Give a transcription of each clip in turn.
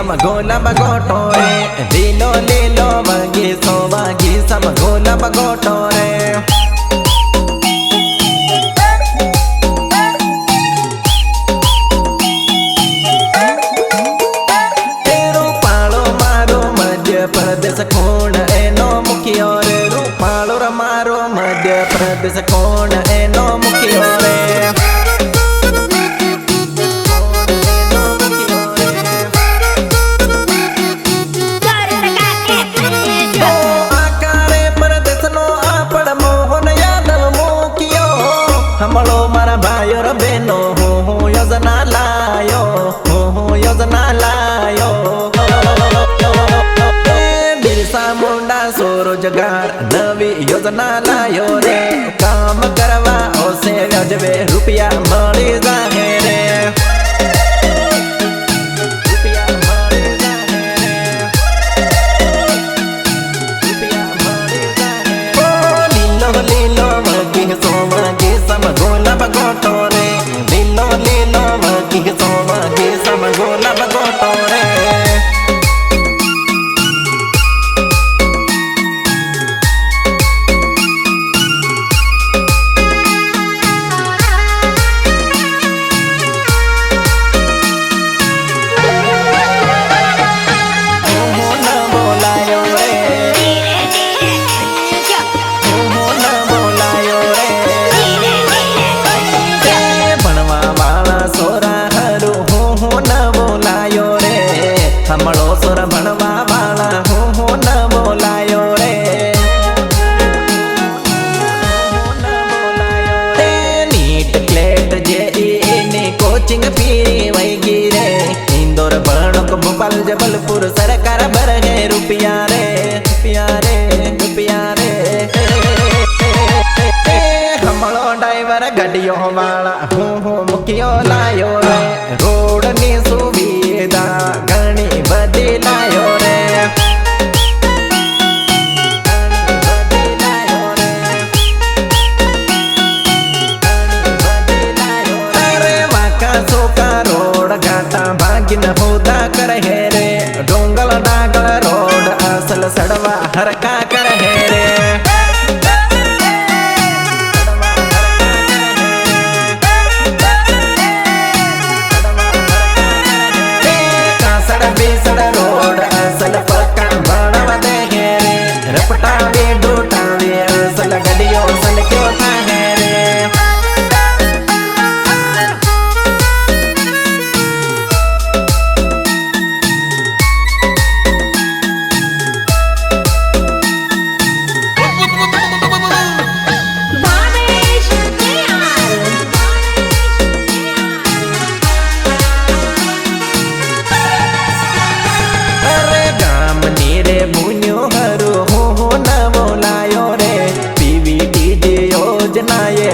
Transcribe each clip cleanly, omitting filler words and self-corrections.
sama gola bagoto re lilo lilo vagi sovagi sama gola bagoto re प्रदेश कोण एनो मुखियो रे रूपालो रमारो मध्य प्रदेश कोण एनो मुखियो रे आकारे प्रदेश नो आपण मोहन यादव मुखियो हमलो मारा भाइयो रे बेनो हो योजना लायो हो योजना लायो मुंडा स्वरोजगार नवी योजना लायो रे काम करवा ओसे व्याजबे रुपया मળી જાહે रे रुपया मળી જાહે रे रुपया मળી જાહે ओ લીલો લીલો વગી સોમગી સમ ગોલા બગોટો રે લીલો લીલો વગી સોમગી સમ ગોલા બગોટો રે हमलो सोर भणवा वाला हो न बोलायो रे नीट क्लेट जेई ने कोचिंग फी वही रे इंदौर भणक भोपाल जबलपुर सरकार भरगे रुपया रे रुपया रे रुपया रे हमलो ड्राइवर गड्डियों वाला हो मुखियो लायो रे रोड नी सुविधा घणी बदी लायो रे अरे वाका सोका रोड घाटा भागिन होदा करे रे डोंगल डागल रोड असल सड़वा हरका करे रे रोड असल पक्का बनवा दे रे रपटावे डोटावे असल गडियो सल क्यों थाहे रे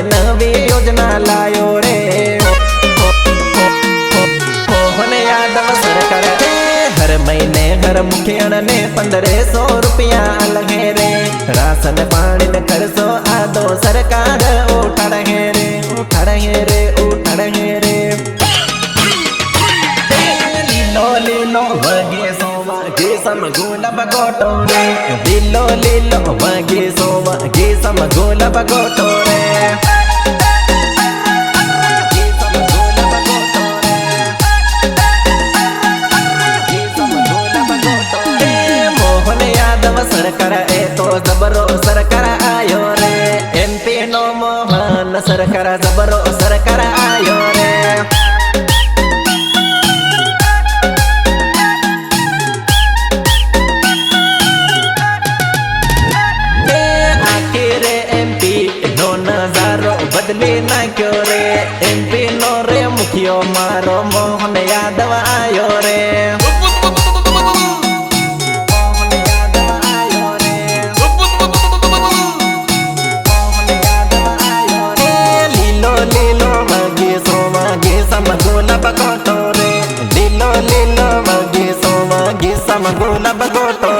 नवी योजना लायो रे मोहन यादव सरकार हर महीने हर मुखियन ने 1500 रुपया लगे रे राशन पानी ने खर्चो आदो सरकार उठाड़े रे उठाड़े रे उठाड़े रे लीलो लीलो वगे सोवा गे सम गोला बगोटो रे लीलो लीलो वगे सोवा गे सम गोला बगोटो रे सरकार ए तो जबरो सरकार आयो रे एमपी नो मोहन सरकार जबरो सरकार आयो रे आखिर एमपी नो नजारो बदली ना क्यों रे एमपी नो रे मुखियो मारो मोहन यादव आयो रे गोला बगोटो रे लीलो लीलो वगी सो वगी सम गोला बगोटो